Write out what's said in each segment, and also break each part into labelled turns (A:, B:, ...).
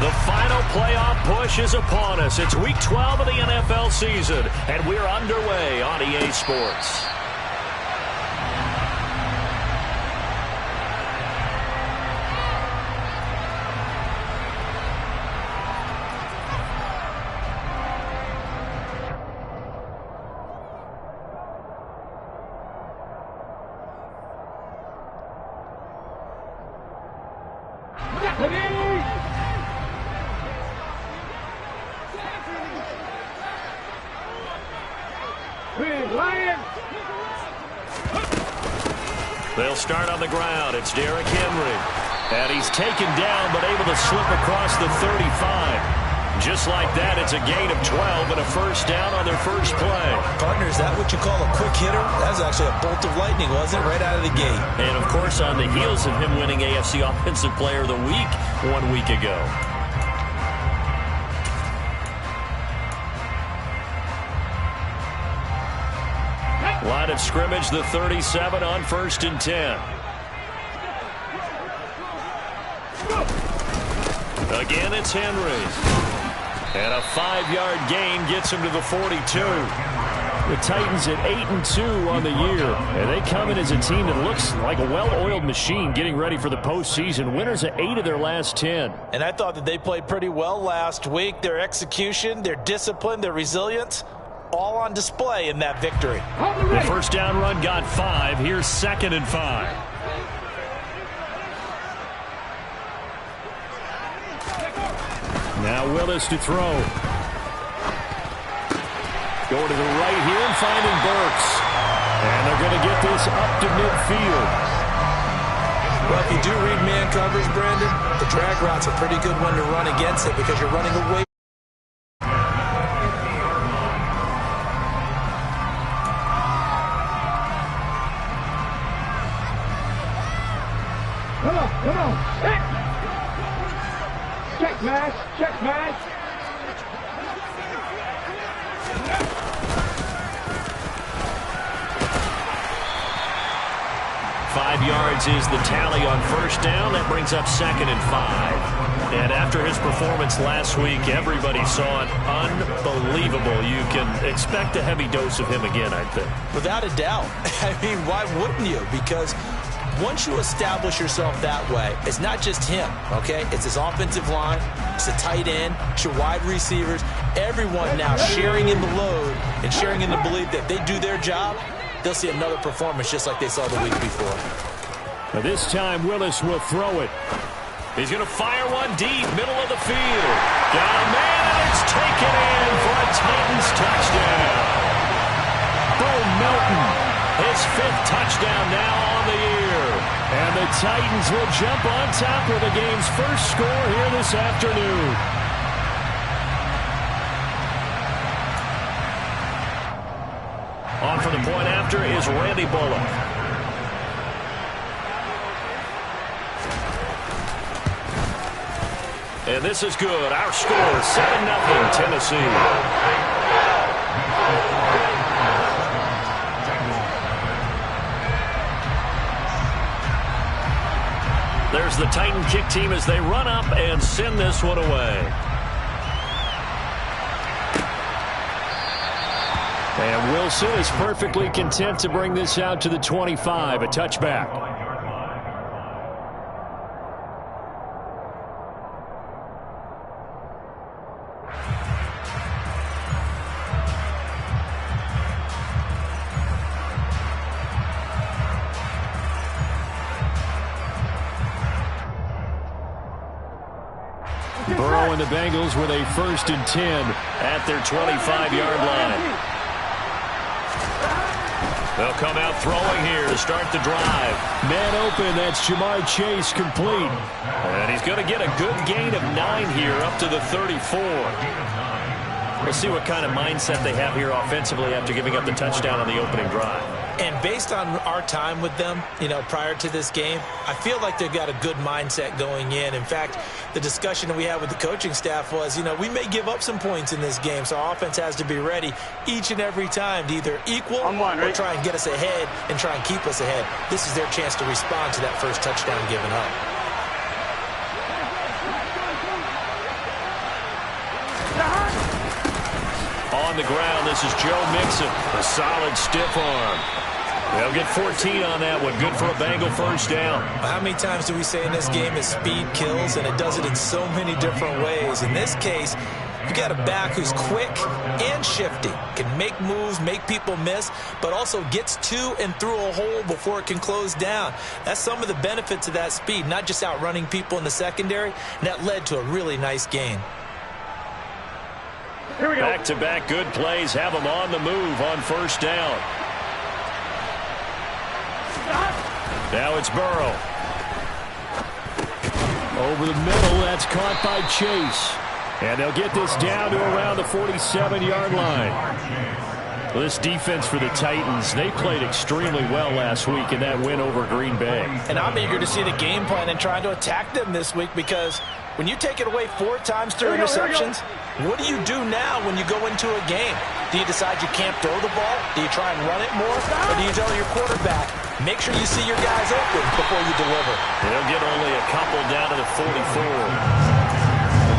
A: The final playoff push is upon us. It's Week 12 of the NFL season, and we're underway on EA Sports. They'll start on the ground. It's Derrick Henry. And he's taken down, but able to slip across the 35. Just like that, it's a gain of 12 and a first down on their first play.
B: Partner, is that what you call a quick hitter? That was actually a bolt of lightning, wasn't it? Right out of the gate.
A: And, of course, on the heels of him winning AFC Offensive Player of the Week 1 week ago. Line of scrimmage, the 37 on 1st and 10. Again, it's Henry. And a 5-yard gain gets him to the 42. The Titans at 8-2 on the year. And they come in as a team that looks like a well-oiled machine getting ready for the postseason. Winners at 8 of their last 10.
B: And I thought that they played pretty well last week. Their execution, their discipline, their resilience, all on display in that victory.
A: The first down run got 5. Here's 2nd and 5. Now Willis to throw. Going to the right here and finding Burks. And they're going to get this up to midfield.
B: Well, if you do read man coverage, Brandon, the drag route's a pretty good one to run against it because you're running away.
C: Come on. Check match.
A: 5 yards is the tally on first down. That brings up 2nd and 5. And after his performance last week, everybody saw it unbelievable. You can expect a heavy dose of him again, I think.
B: Without a doubt. I mean, why wouldn't you? Because once you establish yourself that way, it's not just him, okay? It's his offensive line, it's the tight end, it's your wide receivers, everyone now sharing in the load and sharing in the belief that they do their job, they'll see another performance just like they saw the week before.
A: Now this time, Willis will throw it. He's going to fire one deep, middle of the field. Got a man, and it's taken in for a Titans touchdown. Bo Melton, his 5th touchdown now on the year. And the Titans will jump on top with the game's first score here this afternoon. On for the point after is Randy Bullock. And this is good. Our score, 7-0 Tennessee. There's the Titan kick team as they run up and send this one away. And Wilson is perfectly content to bring this out to the 25, a touchback. Burrow and the Bengals with a 1st and 10 at their 25-yard line. They'll come out throwing here to start the drive. Man open, that's Jamar Chase complete. And he's going to get a good gain of 9 here up to the 34. We'll see what kind of mindset they have here offensively after giving up the touchdown on the opening drive.
B: And based on our time with them, prior to this game, I feel like they've got a good mindset going in. In fact, the discussion that we had with the coaching staff was, we may give up some points in this game, so our offense has to be ready each and every time to either equal or try and get us ahead and try and keep us ahead. This is their chance to respond to that first touchdown given up.
A: on the ground. This is Joe Mixon. A solid stiff arm. They'll get 14 on that one. Good for a Bengal first down.
B: How many times do we say in this game is speed kills, and it does it in so many different ways. In this case, you got a back who's quick and shifty, can make moves, make people miss, but also gets to and through a hole before it can close down. That's some of the benefits of that speed, not just outrunning people in the secondary, and that led to a really nice gain.
A: Back-to-back good plays have them on the move on first down. Now it's Burrow. Over the middle, that's caught by Chase. And they'll get this down to around the 47-yard line. Well, this defense for the Titans, they played extremely well last week in that win over Green Bay.
B: And I'm eager to see the game plan and trying to attack them this week, because when you take it away 4 times through interceptions, what do you do now when you go into a game? Do you decide you can't throw the ball? Do you try and run it more? Or do you tell your quarterback, make sure you see your guys open before you deliver?
A: They'll get only a couple down to the 44.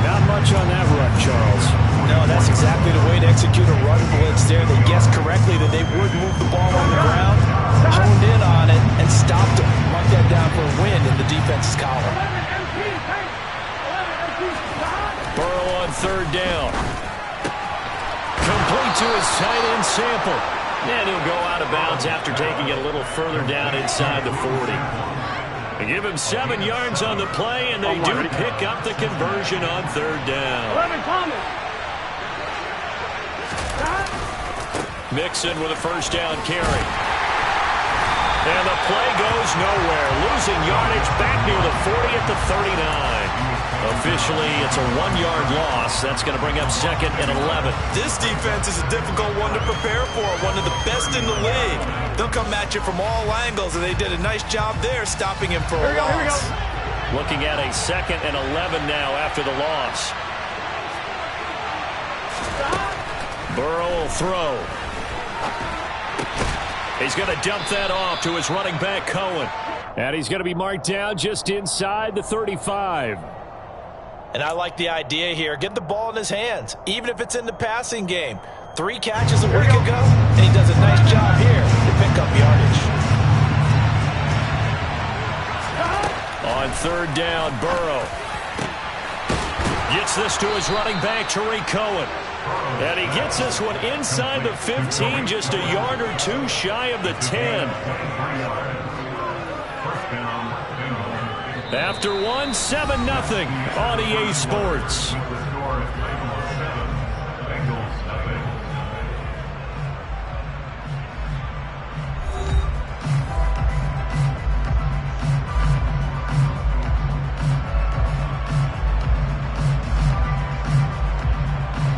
A: Not much on that run, Charles.
B: No, that's exactly the way to execute a run blitz there. They guessed correctly that they would move the ball on the ground, honed in on it, and stopped them. Mark that down for a win in the defense's column.
A: Burrow on third down. Complete to his tight end Sample. And he'll go out of bounds after taking it a little further down inside the 40. They give him 7 yards on the play, and they do pick up the conversion on third down. Mixon with a first down carry. And the play goes nowhere. Losing yardage back near the 40 at the 39. Officially, it's a 1-yard loss. That's going to bring up second and 11.
B: This defense is a difficult one to prepare for, one of the best in the league. They'll come at you from all angles, and they did a nice job there stopping him for a loss.
A: Looking at a second and 11 now after the loss. Burrow will throw. He's going to dump that off to his running back, Cohen. And he's going to be marked down just inside the 35.
B: And I like the idea here. Get the ball in his hands, even if it's in the passing game. 3 catches a week ago, and he does a nice job here to pick up yardage.
A: On third down, Burrow gets this to his running back, Tariq Cohen. And he gets this one inside the 15, just a yard or 2 shy of the 10. After 1, 7-0 on EA Sports.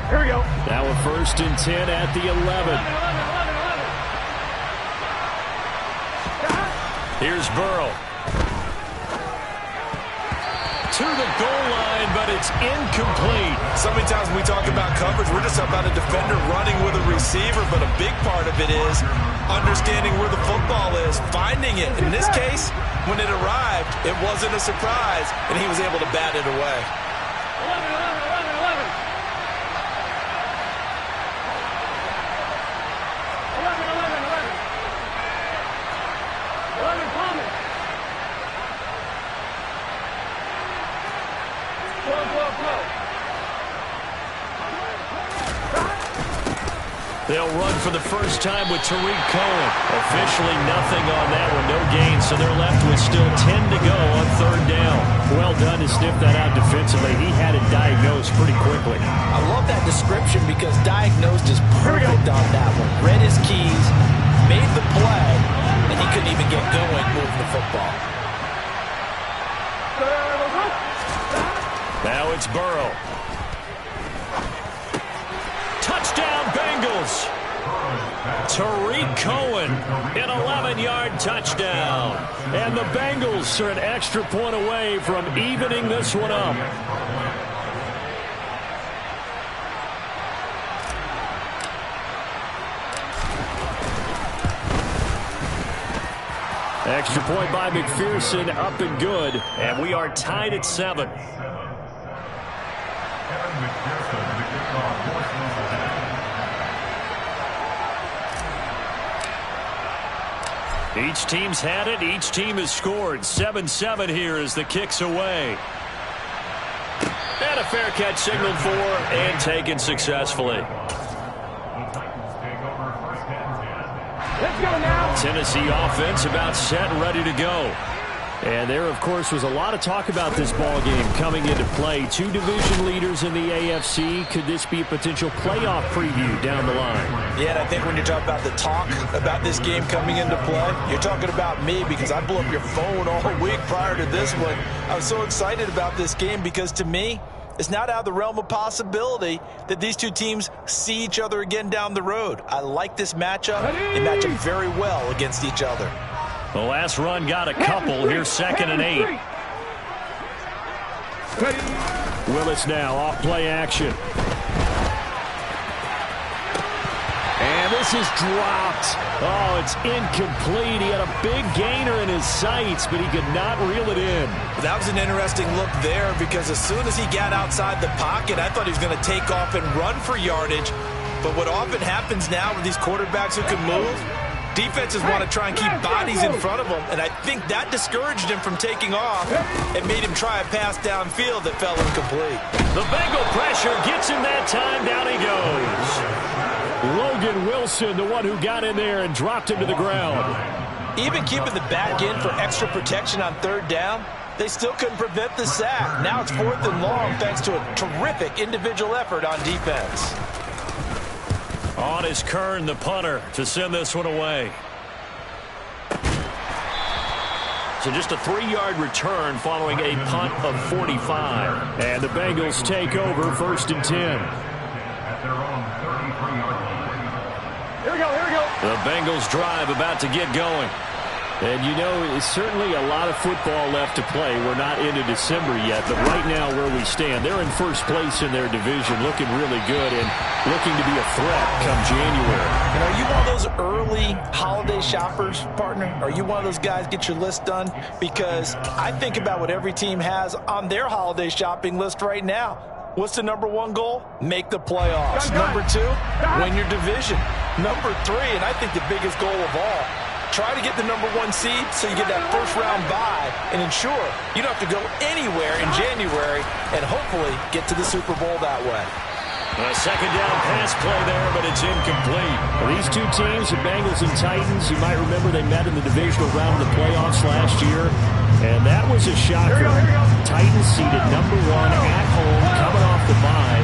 C: Here we go.
A: Now a 1st and 10 at the 11. Here's Burrow. To the goal line, but it's incomplete.
B: So many times when we talk about coverage, we're just about a defender running with a receiver, but a big part of it is understanding where the football is, finding it. In this case, when it arrived, it wasn't a surprise, and he was able to bat it away.
C: 11 coming. 12.
A: They'll run for the first time with Tariq Cohen. Officially nothing on that one, no gain, so they're left with still 10 to go on third down. Well done to sniff that out defensively. He had it diagnosed pretty quickly.
B: I love that description because diagnosed is perfect on that one. Read his keys, made the play, and he couldn't even get going moving the football.
A: Now it's Burrow. Touchdown, Bengals. Tariq Cohen, an 11-yard touchdown. And the Bengals are an extra point away from evening this one up. Extra point by McPherson, up and good. And we are tied at 7. Each team's had it. Each team has scored. 7-7 here as the kick's away. And a fair catch signaled for and taken successfully.
C: Let's go now.
A: Tennessee offense about set and ready to go. And there, of course, was a lot of talk about this ball game coming into play. Two division leaders in the AFC. Could this be a potential playoff preview down the line?
B: Yeah, and I think when you talk about the talk about this game coming into play, you're talking about me because I blew up your phone all week prior to this one. I was so excited about this game because, to me, it's not out of the realm of possibility that these two teams see each other again down the road. I like this matchup. They match up very well against each other.
A: The last run got a couple. Here's 2nd and 8. Willis now off play action. And this is dropped. Oh, it's incomplete. He had a big gainer in his sights, but he could not reel it in.
B: That was an interesting look there because as soon as he got outside the pocket, I thought he was going to take off and run for yardage. But what often happens now with these quarterbacks who can move, defenses want to try and keep bodies in front of them, and I think that discouraged him from taking off and made him try a pass downfield that fell incomplete.
A: The Bengal pressure gets him that time. Down he goes. Logan Wilson, the one who got in there and dropped him to the ground.
B: Even keeping the back in for extra protection on 3rd down, they still couldn't prevent the sack. Now it's 4th and long thanks to a terrific individual effort on defense.
A: On is Kern, the punter, to send this one away. So just a 3-yard return following a punt of 45. And the Bengals take over 1st and 10.
C: Here we go, here we go.
A: The Bengals drive about to get going. And, you know, it's certainly a lot of football left to play. We're not into December yet, but right now where we stand, they're in first place in their division, looking really good and looking to be a threat come January.
B: And are you one of those early holiday shoppers, partner? Are you one of those guys get your list done? Because I think about what every team has on their holiday shopping list right now. What's the number 1 goal? Make the playoffs. Number 2, win your division. Number 3, and I think the biggest goal of all, try to get the number 1 seed so you get that first-round bye and ensure you don't have to go anywhere in January and hopefully get to the Super Bowl that way.
A: A 2nd down pass play there, but it's incomplete.
C: Well,
A: these two teams, the Bengals and Titans, you might remember they met in the divisional round of the playoffs last year, and that was a shocker.
C: Here we go.
A: Titans seeded number 1 at home, coming off the bye.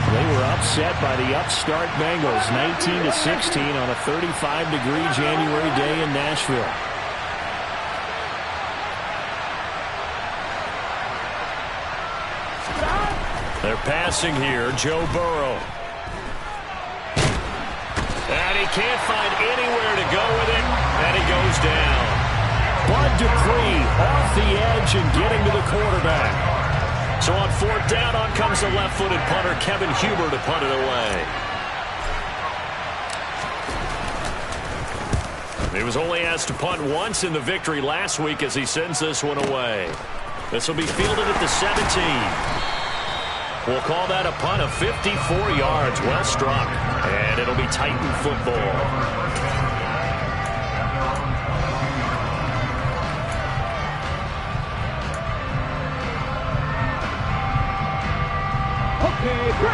A: They were upset by the upstart Bengals, 19-16 on a 35-degree January day in Nashville. They're passing here, Joe Burrow. And he can't find anywhere to go with it, and he goes down. Bud Dupree off the edge and getting to the quarterback. So on 4th down, on comes the left-footed punter, Kevin Huber, to punt it away. He was only asked to punt once in the victory last week as he sends this one away. This will be fielded at the 17. We'll call that a punt of 54 yards. Well struck. And it'll be Titan football.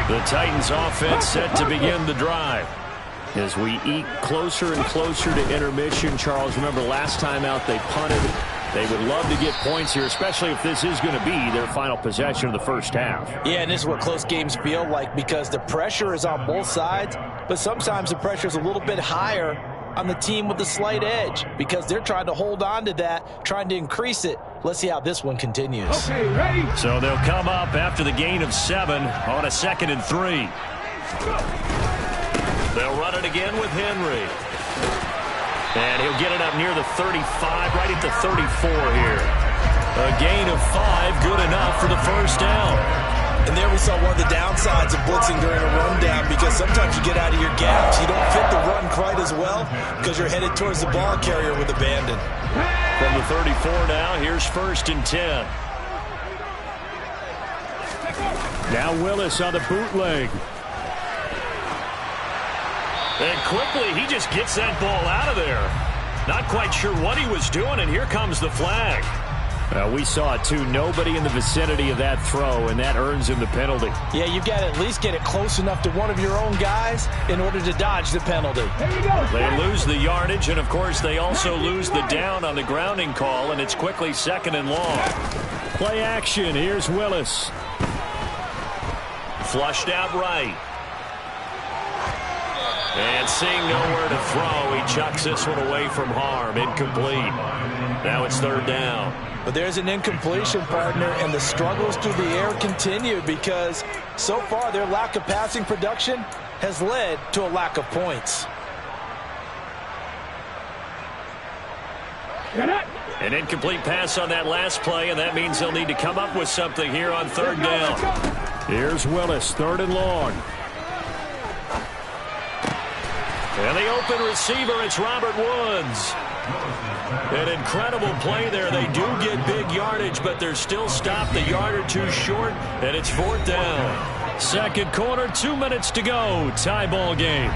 A: The Titans offense set to begin the drive. As we eke closer and closer to intermission, Charles, remember last time out they punted. They would love to get points here, especially if this is going to be their final possession of the first half.
B: Yeah, and this is what close games feel like because the pressure is on both sides, but sometimes the pressure is a little bit higher on the team with the slight edge because they're trying to hold on to that, trying to increase it. Let's see how this one continues.
C: Okay, ready?
A: So they'll come up after the gain of 7 on a 2nd and 3. They'll run it again with Henry. And he'll get it up near the 35, right at the 34 here. A gain of 5, good enough for the first down.
B: And there we saw one of the downsides of blitzing during a rundown because sometimes you get out of your gaps. You don't fit the run quite as well because you're headed towards the ball carrier with abandon.
A: From the 34 now, here's 1st and 10. Now Willis on the bootleg. And quickly, he just gets that ball out of there. Not quite sure what he was doing, and here comes the flag. We saw it, too. Nobody in the vicinity of that throw, and that earns him the penalty.
B: Yeah, you've got to at least get it close enough to one of your own guys in order to dodge the penalty.
A: They lose the yardage, and, of course, they also lose the down on the grounding call, and it's quickly 2nd and long. Play action. Here's Willis. Flushed out right. And seeing nowhere to throw, he chucks this one away from harm. Incomplete. Now it's 3rd down.
B: But there's an incompletion, partner, and the struggles through the air continue because so far their lack of passing production has led to a lack of points.
A: An incomplete pass on that last play, and that means they'll need to come up with something here on 3rd down. Here's Willis, 3rd and long. And the open receiver, it's Robert Woods. An incredible play there. They do get big yardage, but they're still stopped a yard or two short, and it's 4th down. 2nd quarter, 2 minutes to go. Tie ball game.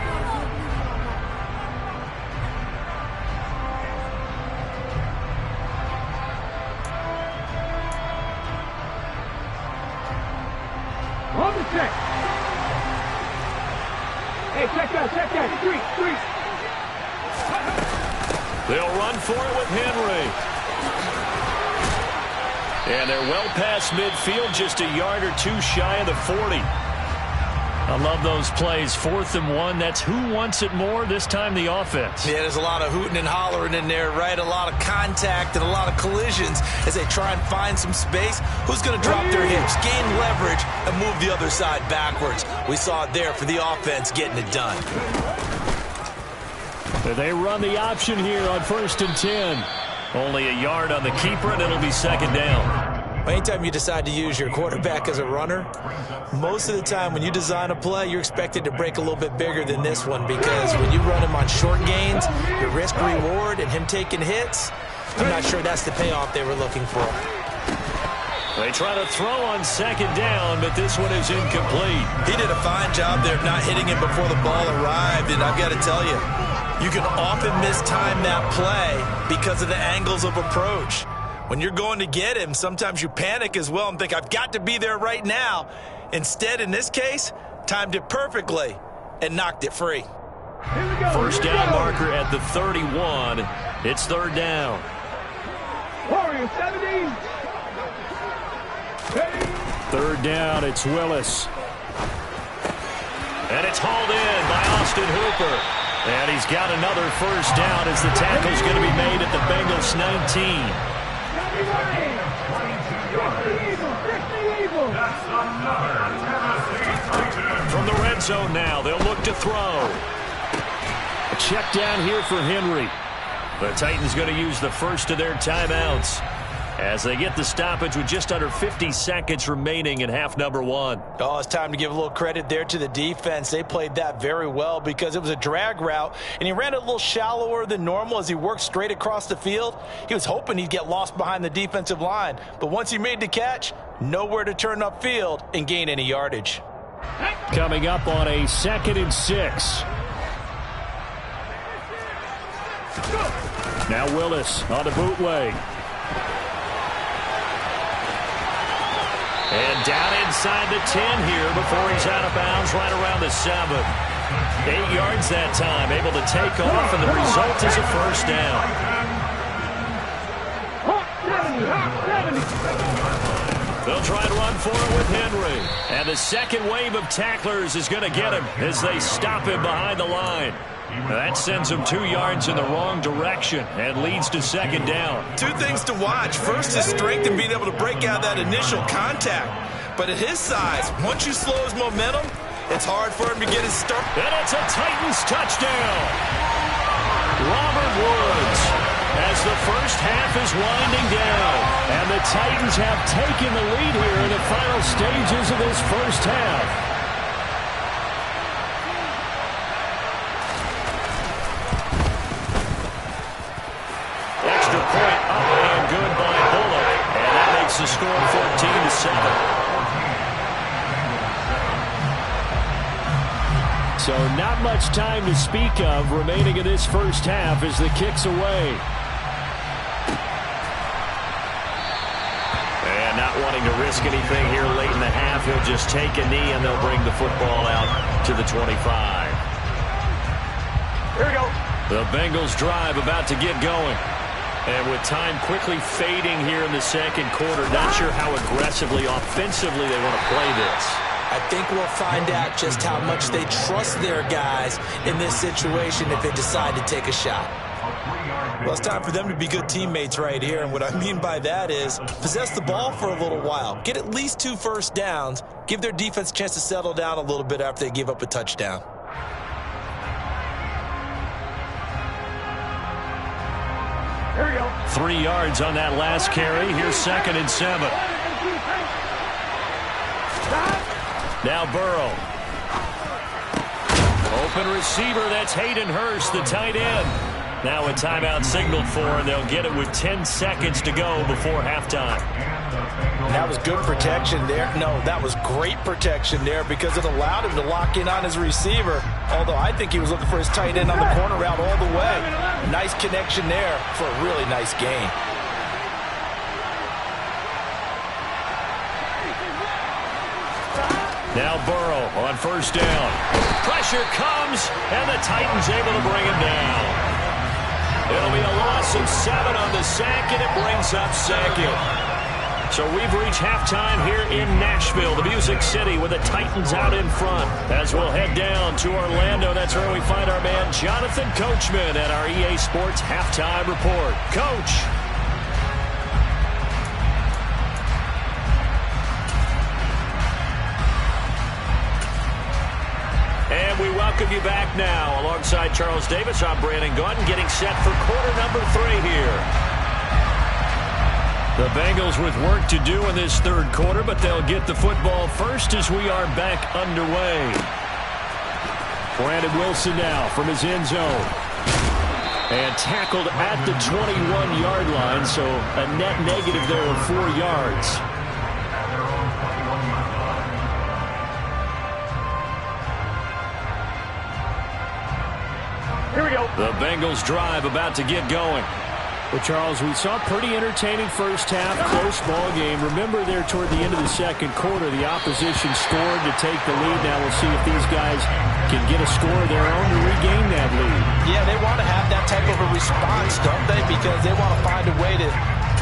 C: On the check. Hey, check that. 3.
A: They'll run for it with Henry. And they're well past midfield, just a yard or two shy of the 40. I love those plays. 4th and 1. That's who wants it more, this time the offense.
B: Yeah, there's a lot of hooting and hollering in there, right? A lot of contact and a lot of collisions as they try and find some space. Who's going to drop their hips, gain leverage, and move the other side backwards? We saw it there for the offense getting it done.
A: They run the option here on 1st and 10. Only a yard on the keeper, and it'll be 2nd down.
B: Anytime you decide to use your quarterback as a runner, most of the time when you design a play, you're expected to break a little bit bigger than this one because when you run him on short gains, your risk-reward and him taking hits, I'm not sure that's the payoff they were looking for.
A: They try to throw on 2nd down, but this one is incomplete.
B: He did a fine job there of not hitting him before the ball arrived, and I've got to tell you, you can often mistime that play because of the angles of approach. When you're going to get him, sometimes you panic as well and think, I've got to be there right now. Instead, in this case, timed it perfectly and knocked it free.
A: 1st down marker at the 31. It's 3rd down.
C: Warriors 17.
A: 3rd down, it's Willis. And it's hauled in by Austin Hooper. And he's got another 1st down as the tackle's going to be made at the Bengals 19. From the red zone now, they'll look to throw. A check down here for Henry. The Titans going to use the first of their timeouts as they get the stoppage with just under 50 seconds remaining in half number 1.
B: Oh, it's time to give a little credit there to the defense. They played that very well because it was a drag route, and he ran it a little shallower than normal as he worked straight across the field. He was hoping he'd get lost behind the defensive line, but once he made the catch, nowhere to turn upfield and gain any yardage.
A: Coming up on a 2nd and 6. Now Willis on the bootleg. And down inside the 10 here before he's out of bounds right around the 7. 8 yards that time, able to take off, and the result is a 1st down. They'll try to run for it with Henry. And the second wave of tacklers is going to get him as they stop him behind the line. That sends him 2 yards in the wrong direction and leads to 2nd down.
B: 2 things to watch. First is strength and being able to break out that initial contact. But at his size, once you slow his momentum, it's hard for him to get his start.
A: And it's a Titans touchdown. Robert Woods, as the first half is winding down. And the Titans have taken the lead here in the final stages of this first half. Point up and good by Bullock, and that makes the score 14-7. So not much time to speak of remaining in this first half as the kick's away. And not wanting to risk anything here late in the half, he'll just take a knee and they'll bring the football out to the 25.
C: Here we go.
A: The Bengals drive about to get going. And with time quickly fading here in the second quarter, not sure how aggressively, offensively they want to play this.
B: I think we'll find out just how much they trust their guys in this situation if they decide to take a shot. Well, it's time for them to be good teammates right here, and what I mean by that is possess the ball for a little while, get at least 2 first downs, give their defense a chance to settle down a little bit after they give up a touchdown.
C: Here we go.
A: 3 yards on that last carry. Here's 2nd and 7. Now Burrow. Open receiver, that's Hayden Hurst, the tight end. Now a timeout signaled for, and they'll get it with 10 seconds to go before halftime.
B: That was good protection there. No, that was great protection there because it allowed him to lock in on his receiver. Although I think he was looking for his tight end on the corner route all the way. Nice connection there for a really nice gain.
A: Now Burrow on first down. Pressure comes, and the Titans able to bring him down. It'll be a loss of 7 on the sack, and it brings up 2nd. So we've reached halftime here in Nashville, the Music City, with the Titans out in front. As we'll head down to Orlando, that's where we find our man Jonathan Coachman at our EA Sports Halftime Report. Coach. And we welcome you back now. Alongside Charles Davis, I'm Brandon Gaudin, getting set for quarter number 3 here. The Bengals with work to do in this third quarter, but they'll get the football first as we are back underway. Brandon Wilson now from his end zone. And tackled at the 21-yard line, so a net negative there of 4 yards.
C: Here we go.
A: The Bengals drive about to get going. Well, Charles, we saw a pretty entertaining first half, close ball game. Remember there toward the end of the second quarter, the opposition scored to take the lead. Now we'll see if these guys can get a score of their own to regain that lead.
B: Yeah, they want to have that type of a response, don't they? Because they want to find a way to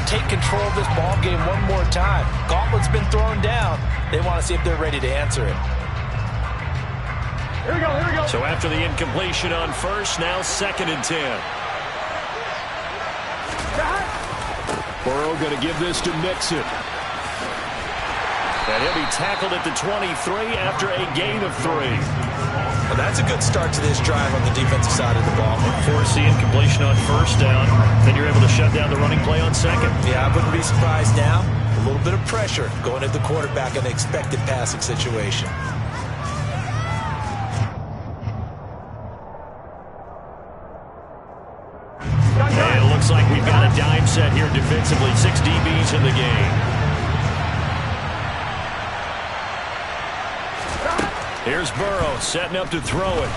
B: take control of this ball game one more time. Gauntlet's been thrown down. They want to see if they're ready to answer it.
C: Here we go, here we go.
A: So after the incompletion on first, now 2nd and 10. Burrow going to give this to Mixon. And he'll be tackled at the 23 after a gain of 3.
B: Well, that's a good start to this drive on the defensive side of the ball.
A: Force the incompletion on first down. Then you're able to shut down the running play on 2nd.
B: Yeah, I wouldn't be surprised now. A little bit of pressure going at the quarterback in an expected passing situation.
A: And it looks like we've got a dime set here defensively. 6 DBs in the game. Here's Burrow setting up to throw it.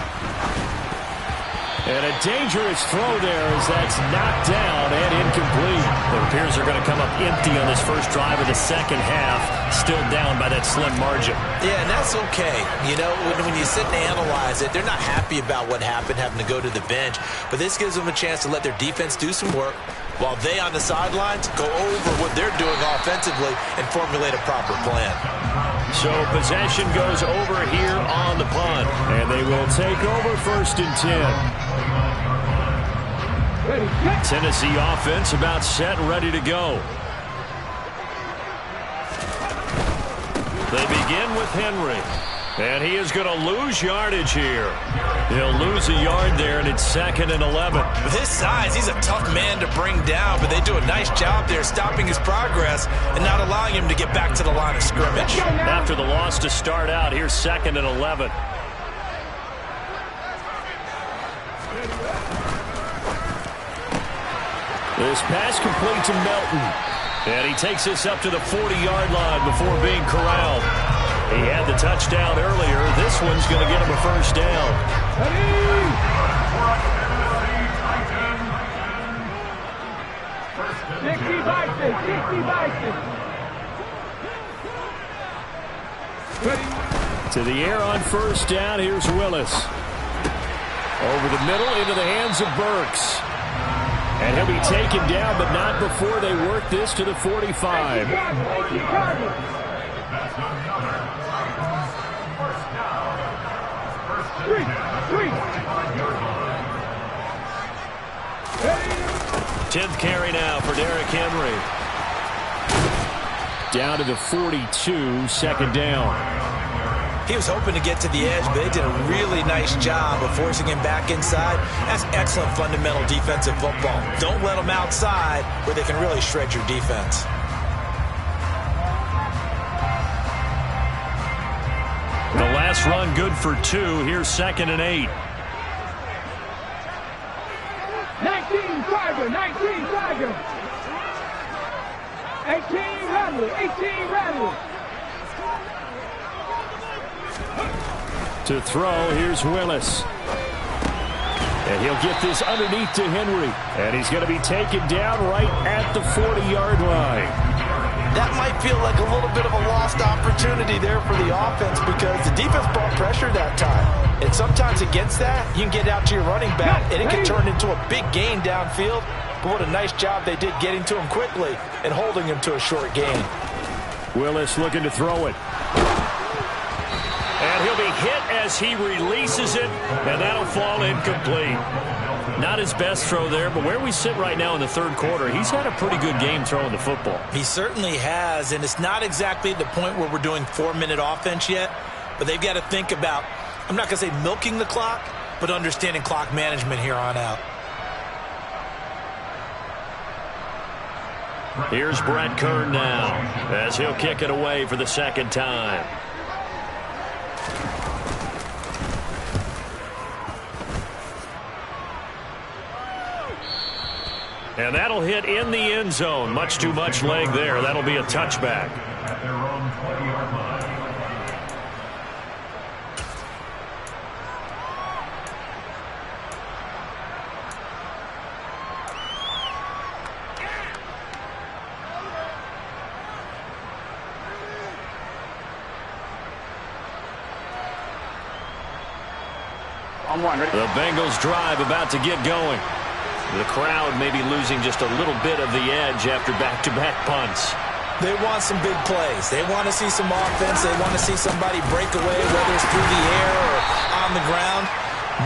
A: And a dangerous throw there as that's knocked down and incomplete. It appears they're going to come up empty on this first drive of the second half, still down by that slim margin.
B: Yeah, and that's okay. You know, when you sit and analyze it, they're not happy about what happened, having to go to the bench. But this gives them a chance to let their defense do some work while they on the sidelines go over what they're doing offensively and formulate a proper plan.
A: So possession goes over here on the punt, and they will take over 1st and 10. Tennessee offense about set and ready to go. They begin with Henry. And he is going to lose yardage here. He'll lose a yard there, and it's 2nd and 11.
B: With his size, he's a tough man to bring down, but they do a nice job there stopping his progress and not allowing him to get back to the line of scrimmage.
A: After the loss to start out, here's 2nd and 11. This pass complete to Melton. And he takes this up to the 40-yard line before being corralled. He had the touchdown earlier. This one's going to get him a first down.
C: 60
A: To the air on first down. Here's Willis. Over the middle into the hands of Burks. And he'll be taken down, but not before they work this to the 45. Tenth carry now for Derrick Henry. Down to the 42, second down.
B: He was hoping to get to the edge, but they did a really nice job of forcing him back inside. That's excellent fundamental defensive football. Don't let them outside where they can really shred your defense.
A: The last run good for 2. Here's 2nd and 8.
C: 19 Tiger, 19 Tiger. 18 Rattler, 18 Rattler.
A: To throw, here's Willis. And he'll get this underneath to Henry. And he's going to be taken down right at the 40-yard line.
B: That might feel like a little bit of a lost opportunity there for the offense because the defense brought pressure that time. And sometimes against that, you can get out to your running back, and it can turn into a big gain downfield. But what a nice job they did getting to him quickly and holding him to a short gain.
A: Willis looking to throw it. And he'll be hit as he releases it, and that'll fall incomplete. Not his best throw there, but where we sit right now in the third quarter, he's had a pretty good game throwing the football.
B: He certainly has, and it's not exactly the point where we're doing 4-minute offense yet, but they've got to think about, I'm not going to say milking the clock, but understanding clock management here on out.
A: Here's Brett Kern now as he'll kick it away for the second time. And that'll hit in the end zone. Much too much leg there. That'll be a touchback.
D: At their own 20-yard line.
A: The Bengals drive about to get going. The crowd may be losing just a little bit of the edge after back-to-back punts.
B: They want some big plays. They want to see some offense. They want to see somebody break away, whether it's through the air or on the ground.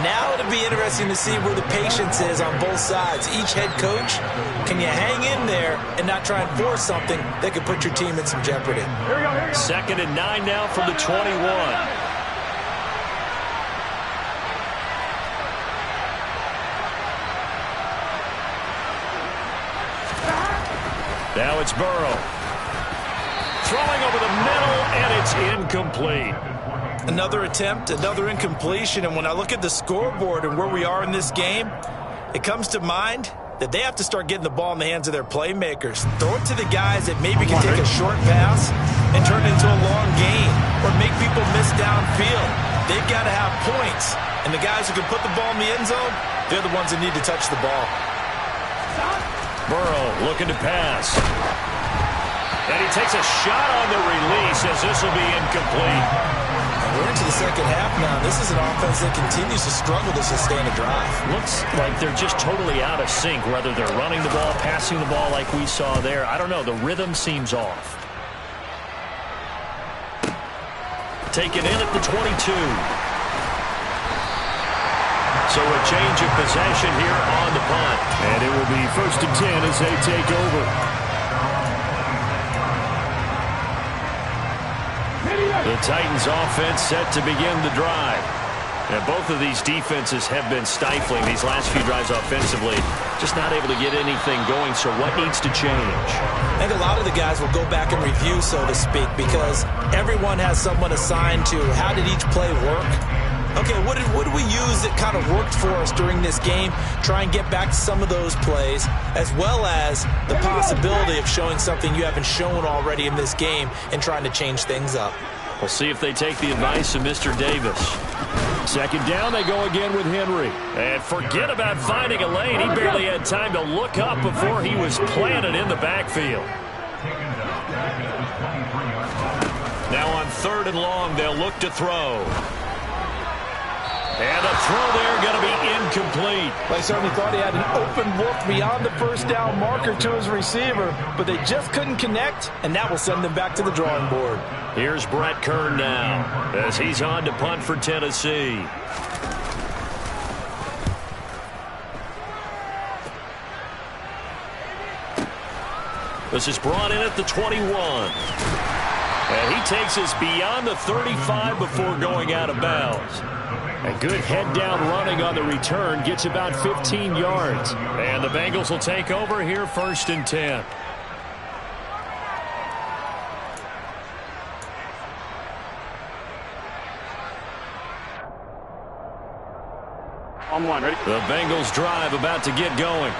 B: Now it'll be interesting to see where the patience is on both sides. Each head coach, can you hang in there and not try and force something that could put your team in some jeopardy?
A: 2nd and 9 now from the 21. Now it's Burrow. Throwing over the middle, and it's incomplete.
B: Another attempt, another incompletion, and when I look at the scoreboard and where we are in this game, it comes to mind that they have to start getting the ball in the hands of their playmakers. Throw it to the guys that maybe can take a short pass and turn it into a long gain or make people miss downfield. They've got to have points, and the guys who can put the ball in the end zone, they're the ones that need to touch the ball.
A: Burrow looking to pass. And he takes a shot on the release as this will be incomplete.
B: We're into the second half now. This is an offense that continues to struggle to sustain a drive.
A: Looks like they're just totally out of sync, whether they're running the ball, passing the ball like we saw there. I don't know. The rhythm seems off. Taken in at the 22. So a change of possession here on the punt. And it will be 1st and 10 as they take over. The Titans offense set to begin the drive. And both of these defenses have been stifling these last few drives offensively. Just not able to get anything going. So what needs to change?
B: I think a lot of the guys will go back and review, so to speak, because everyone has someone assigned to how did each play work. Okay, what did we use that kind of worked for us during this game? Try and get back to some of those plays, as well as the possibility of showing something you haven't shown already in this game and trying to change things up.
A: We'll see if they take the advice of Mr. Davis. Second down, they go again with Henry. And forget about finding a lane. He barely had time to look up before he was planted in the backfield. Now on 3rd and long, they'll look to throw. And a throw there going to be incomplete.
B: They certainly thought he had an open look beyond the first down marker to his receiver, but they just couldn't connect, and that will send them back to the drawing board.
A: Here's Brett Kern now as he's on to punt for Tennessee. This is brought in at the 21. And he takes us beyond the 35 before going out of bounds. A good head-down running on the return gets about 15 yards. And the Bengals will take over here 1st and 10.
C: On one, ready?
A: The Bengals drive about to get going.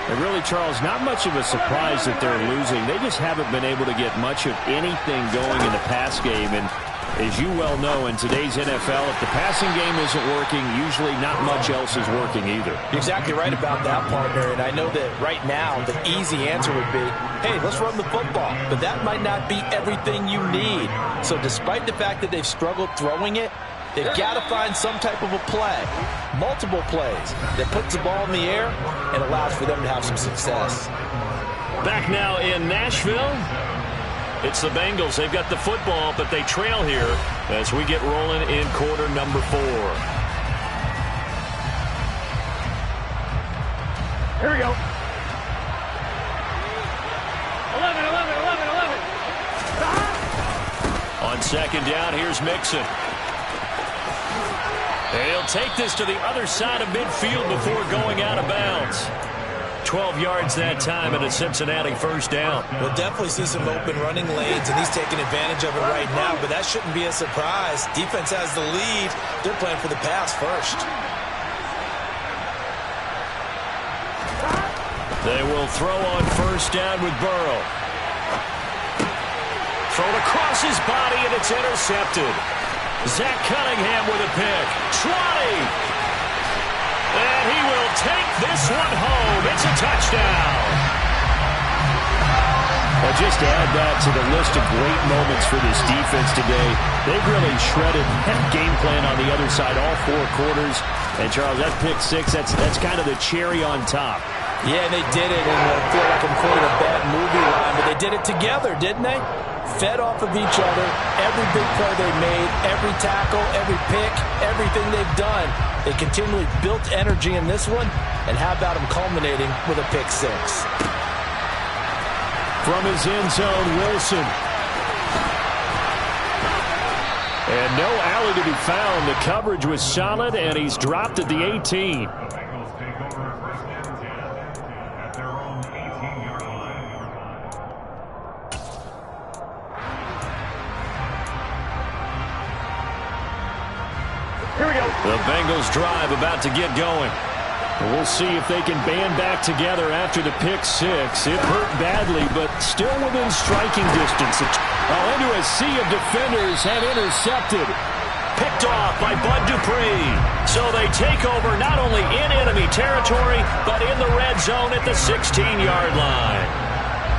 E: And really, Charles, not much of a surprise that they're losing. They just haven't been able to get much of anything going in the pass game. And as you well know, in today's NFL, if the passing game isn't working, usually not much else is working either.
B: You're exactly right about that, partner. And I know that right now the easy answer would be, hey, let's run the football. But that might not be everything you need. So despite the fact that they've struggled throwing it, they've got to find some type of a play, multiple plays, that puts the ball in the air and allows for them to have some success.
A: Back now in Nashville, it's the Bengals. They've got the football, but they trail here as we get rolling in quarter number 4.
C: Here we go. 11.
A: On 2nd down, here's Mixon. He'll take this to the other side of midfield before going out of bounds. 12 yards that time and a Cincinnati 1st down.
B: We'll definitely see some open running lanes, and he's taking advantage of it right now, but that shouldn't be a surprise. Defense has the lead. They're playing for the pass first.
A: They will throw on 1st down with Burrow. Thrown across his body, and it's intercepted. Zach Cunningham with a pick. 20. And he will take this one home. It's a touchdown.
E: Well, just to add that to the list of great moments for this defense today, they've really shredded that game plan on the other side all 4 quarters. And, Charles, that pick 6, that's kind of the cherry on top.
B: Yeah, they did it, and I feel like I'm quoting a bad movie line, but they did it together, didn't they? Fed off of each other, every big play they made, every tackle, every pick, everything they've done. They continually built energy in this one, and how about them culminating with a pick 6?
A: From his end zone, Wilson. And no alley to be found. The coverage was solid, and he's dropped at the 18. The Bengals drive about to get going. We'll see if they can band back together after the pick 6. It hurt badly, but still within striking distance. Into a sea of defenders have intercepted. Picked off by Bud Dupree. So they take over not only in enemy territory, but in the red zone at the 16-yard line.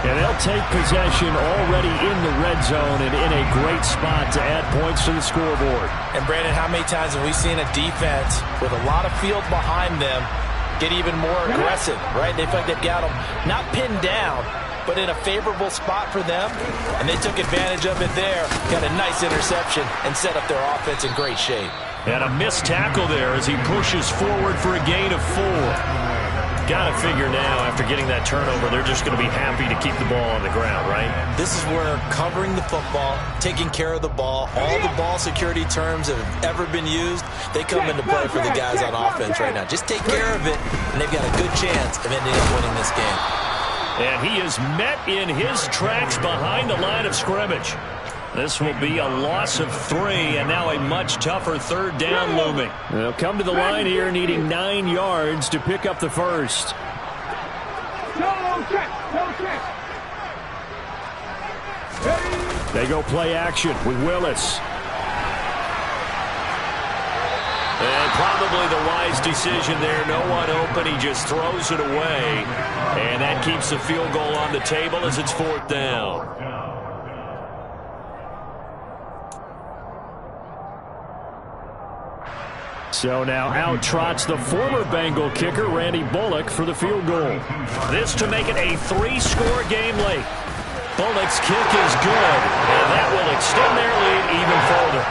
A: And they'll take possession already in the red zone and in a great spot to add points to the scoreboard.
B: And, Brandon, how many times have we seen a defense with a lot of field behind them get even more aggressive, right? They feel like they've got them not pinned down, but in a favorable spot for them, and they took advantage of it there, got a nice interception, and set up their offense in great shape.
A: And a missed tackle there as he pushes forward for a gain of 4. Got to figure now, after getting that turnover, they're just going to be happy to keep the ball on the ground, right?
B: This is where covering the football, taking care of the ball, all the ball security terms that have ever been used, they come into play for the guys on offense right now. Just take care of it, and they've got a good chance of ending up winning this game.
A: And he is met in his tracks behind the line of scrimmage. This will be a loss of 3, and now a much tougher 3rd down looming. They'll come to the line here needing 9 yards to pick up the first.
C: No check.
E: They go play action with Willis.
A: And probably the wise decision there. No one open. He just throws it away. And that keeps the field goal on the table as it's 4th down.
E: So now out trots the former Bengal kicker, Randy Bullock, for the field goal.
A: This to make it a 3-score game late. Bullock's kick is good, and that will extend their lead even further.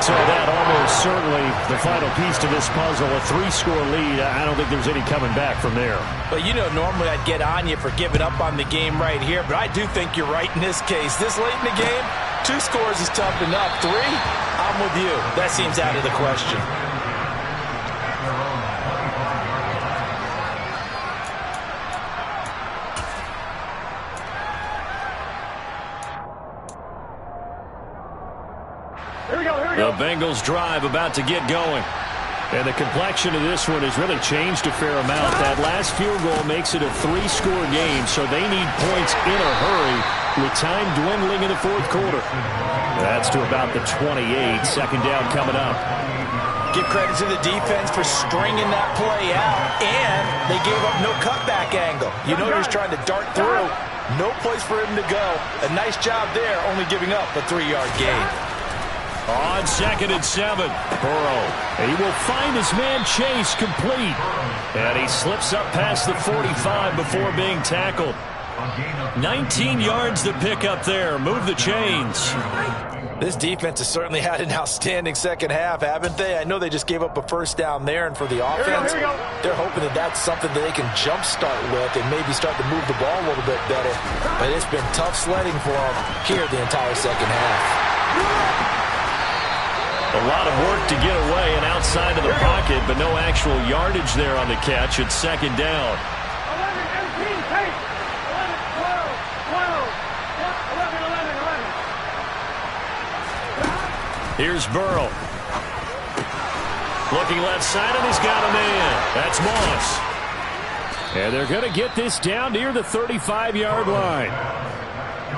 E: So that almost certainly the final piece to this puzzle, a 3-score lead. I don't think there's any coming back from there.
B: But you know, normally I'd get on you for giving up on the game right here, but I do think you're right in this case. This late in the game, 2 scores is tough enough. 3, I'm with you. That seems out of the question.
A: The Bengals drive about to get going.
E: And the complexion of this one has really changed a fair amount. That last field goal makes it a 3-score game, so they need points in a hurry with time dwindling in the 4th quarter. That's to about the 28. 2nd down coming up.
B: Give credit to the defense for stringing that play out, and they gave up no cutback angle. You know, he was trying to dart through. No place for him to go. A nice job there, only giving up a 3-yard gain.
A: On 2nd and 7,
E: Burrow. He will find his man Chase complete.
A: And he slips up past the 45 before being tackled. 19 yards to pick up there. Move the chains.
B: This defense has certainly had an outstanding second half, haven't they? I know they just gave up a 1st down there, and for the offense, they're hoping that that's something that they can jumpstart with and maybe start to move the ball a little bit better. But it's been tough sledding for them here the entire second half.
A: A lot of work to get away and outside of the pocket, but no actual yardage there on the catch. It's 2nd down.
C: 11, 18, 10, 11, 12, 11, 11.
A: Here's Burrow. Looking left side, and he's got a man. That's Moss.
E: And they're going to get this down near the 35-yard line.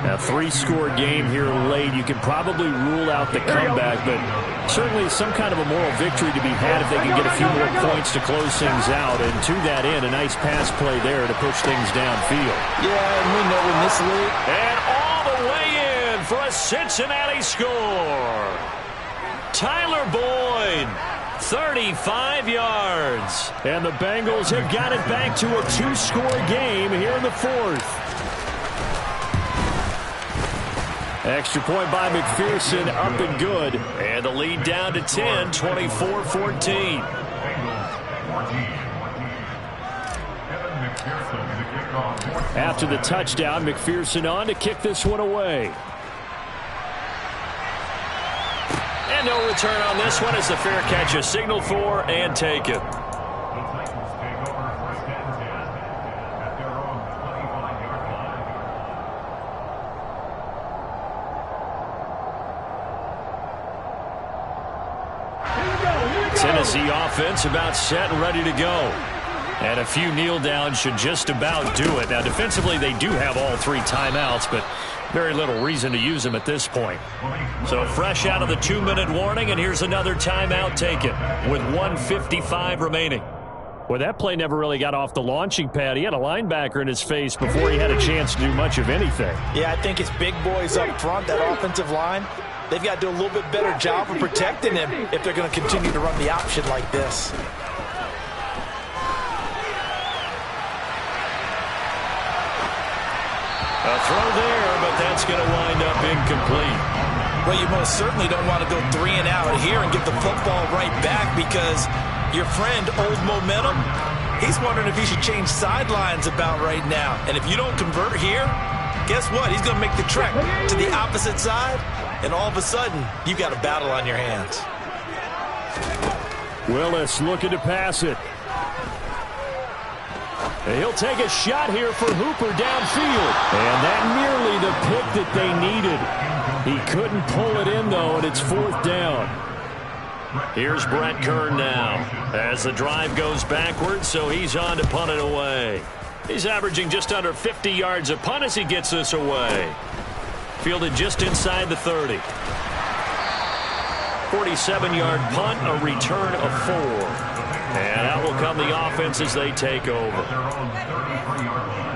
E: A 3-score game here late. You can probably rule out the comeback, but certainly some kind of a moral victory to be had if they can get a few more points to close things out. And to that end, a nice pass play there to push things downfield.
B: Yeah, and we know in this league.
A: And all the way in for a Cincinnati score. Tyler Boyd, 35 yards.
E: And the Bengals have got it back to a 2-score game here in the 4th. Extra point by McPherson, up and good.
A: And the lead down to 10, 24-14.
E: After the touchdown, McPherson on to kick this one away.
A: And no return on this one as the fair catch is signaled for and taken. Tennessee offense about set and ready to go. And a few kneel downs should just about do it. Now, defensively, they do have all 3 timeouts, but very little reason to use them at this point. So fresh out of the 2-minute warning, and here's another timeout taken with 1:55 remaining.
E: Well, that play never really got off the launching pad. He had a linebacker in his face before he had a chance to do much of anything.
B: Yeah, I think it's big boys up front, that offensive line. They've got to do a little bit better job of protecting him if they're going to continue to run the option like this.
A: A throw there, but that's going to wind up incomplete.
B: Well, you most certainly don't want to go 3 and out here and get the football right back because your friend, Old Momentum, he's wondering if he should change sidelines about right now. And if you don't convert here, guess what? He's going to make the trek to the opposite side, and all of a sudden, you've got a battle on your hands.
E: Willis looking to pass it. And he'll take a shot here for Hooper downfield. And that nearly the pick that they needed. He couldn't pull it in, though, and it's 4th down.
A: Here's Brett Kern now as the drive goes backwards, so he's on to punt it away. He's averaging just under 50 yards a punt as he gets this away. Fielded just inside the 30. 47-yard punt, a return of 4. And out will come the offense as they take over.
D: Their own 33-yard line.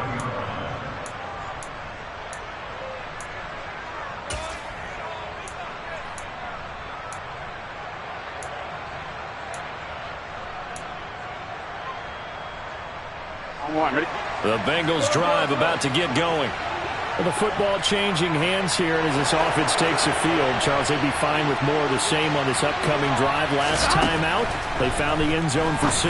A: The Bengals drive about to get going.
E: Well, the football changing hands here, and as this offense takes the field, Charles, they'd be fine with more of the same on this upcoming drive. Last time out, they found the end zone for 6.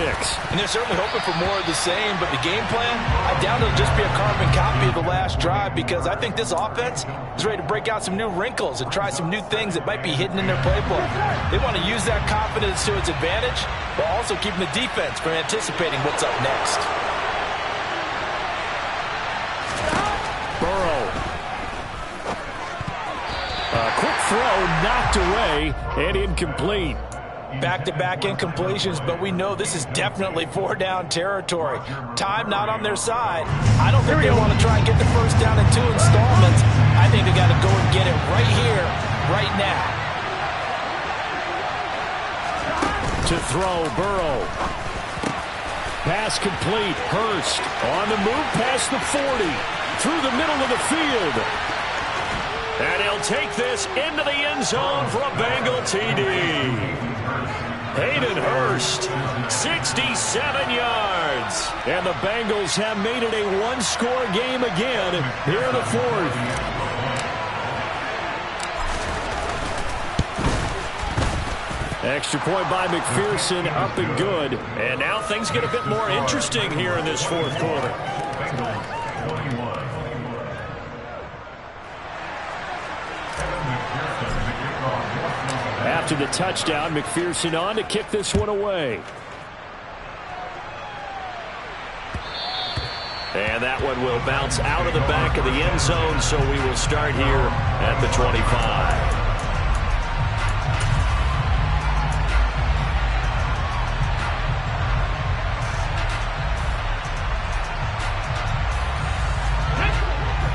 B: And they're certainly hoping for more of the same, but the game plan, I doubt it'll just be a carbon copy of the last drive, because I think this offense is ready to break out some new wrinkles and try some new things that might be hidden in their playbook. They want to use that confidence to its advantage, while also keeping the defense from anticipating what's up next.
E: Burrow. A quick throw knocked away and incomplete.
B: Back-to-back incompletions, but we know this is definitely 4-down territory. Time not on their side. I don't think they want to try and get the first down in 2 installments. I think they got to go and get it right here, right now.
E: To throw, Burrow. Pass complete. Hurst on the move past the 40. Through the middle of the field.
A: And he'll take this into the end zone for a Bengal TD. Hayden Hurst, 67 yards.
E: And the Bengals have made it a one-score game again here in the 4th. Extra point by McPherson, up and good.
A: And now things get a bit more interesting here in this 4th quarter.
E: After the touchdown, McPherson on to kick this one away.
A: And that one will bounce out of the back of the end zone, so we will start here at the 25.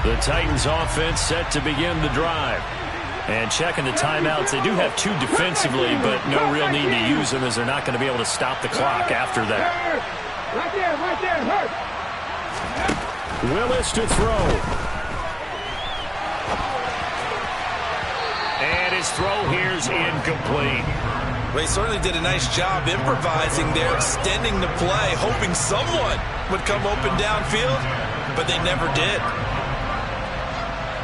A: The Titans offense set to begin the drive. And checking the timeouts, they do have 2 defensively, but no real need to use them as they're not going to be able to stop the clock after that.
C: Right there, hurt.
E: Willis to throw.
A: And his throw here's incomplete.
B: They certainly did a nice job improvising there, extending the play, hoping someone would come open downfield, but they never did.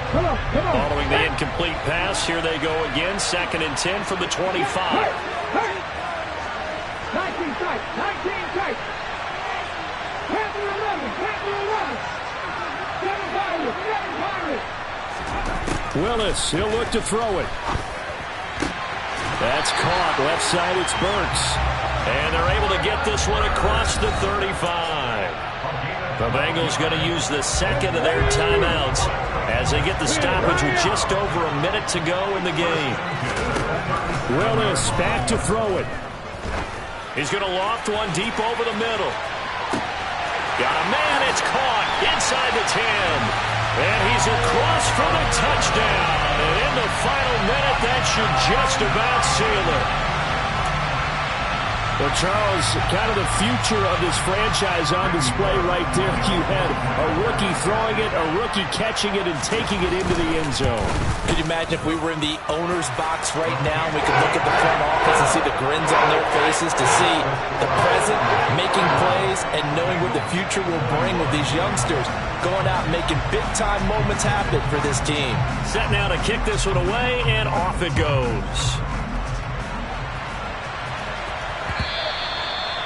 C: Come on.
A: Following the incomplete pass, here they go again. 2nd and 10 from the 25.
C: 19 tight. Panther 11.
E: Willis, he'll look to throw it. That's caught. Left side, it's Burks.
A: And they're able to get this one across the 35. The Bengals going to use the 2nd of their timeouts as they get the stoppage with just over a minute to go in the game.
E: Willis back to throw it.
A: He's going to loft one deep over the middle. Got a man, it's caught inside the 10. And he's across for the touchdown. And in the final minute, that should just about seal it.
E: Well, Charles, kind of the future of this franchise on display right there. You had a rookie throwing it, a rookie catching it, and taking it into the end zone.
B: Could you imagine if we were in the owner's box right now and we could look at the front office and see the grins on their faces, to see the present making plays and knowing what the future will bring with these youngsters going out and making big-time moments happen for this team.
A: Set now to kick this one away, and off it goes.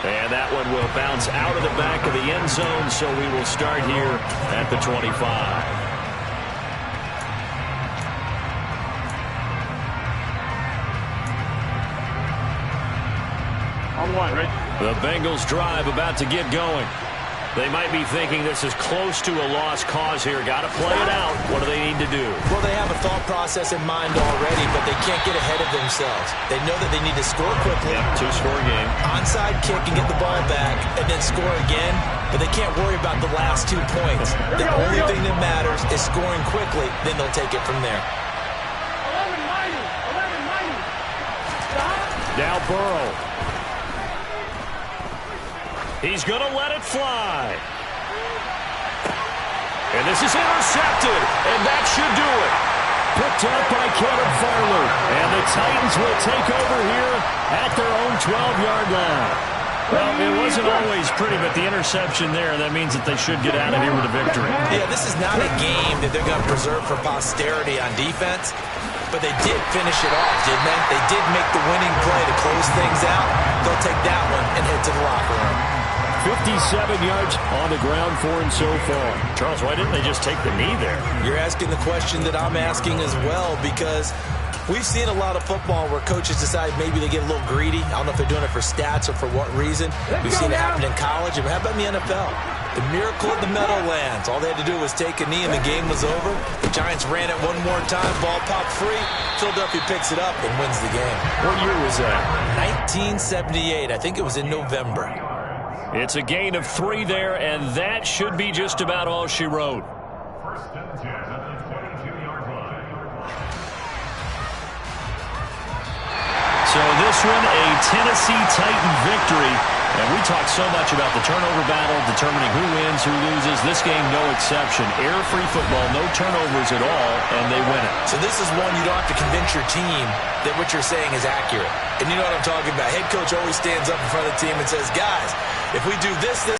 A: And that one will bounce out of the back of the end zone, so we will start here at the 25.
C: On 1, right?
A: The Bengals drive about to get going. They might be thinking this is close to a lost cause here. Got to play it out. What do they need to do?
B: Well, they have a thought process in mind already, but they can't get ahead of themselves. They know that they need to score quickly.
A: Yep, two-score game.
B: Onside kick and get the ball back and then score again, but they can't worry about the last 2 points. The only thing that matters is scoring quickly, then they'll take it from there.
C: 11-90.
A: Now Burrow. He's going to let it fly. And this is intercepted, and that should do it.
E: Picked up by Caleb Farley. And the Titans will take over here at their own 12-yard line.
A: Well, it wasn't always pretty, but the interception there, that means that they should get out of here with a victory.
B: Yeah, this is not a game that they're going to preserve for posterity on defense, but they did finish it off, didn't they? They did make the winning play to close things out. They'll take that one and head to the locker room.
E: 57 yards on the ground for him so far.
A: Charles, why didn't they just take the knee there?
B: You're asking the question that I'm asking as well, because we've seen a lot of football where coaches decide maybe they get a little greedy. I don't know if they're doing it for stats or for what reason. We've seen it happen in college, and how about in the NFL? The miracle of the Meadowlands. All they had to do was take a knee, and the game was over. The Giants ran it one more time. Ball popped free. Philadelphia picks it up and wins the game.
A: What year was that?
B: 1978. I think it was in November.
A: It's a gain of 3 there, and that should be just about all she wrote.
D: First and 10 at the 22-yard line.
A: So this one, a Tennessee Titan victory. And we talked so much about the turnover battle, determining who wins, who loses. This game, no exception. Error-free football, no turnovers at all, and they win it.
B: So this is one you don't have to convince your team that what you're saying is accurate. And you know what I'm talking about. Head coach always stands up in front of the team and says, guys, if we do this,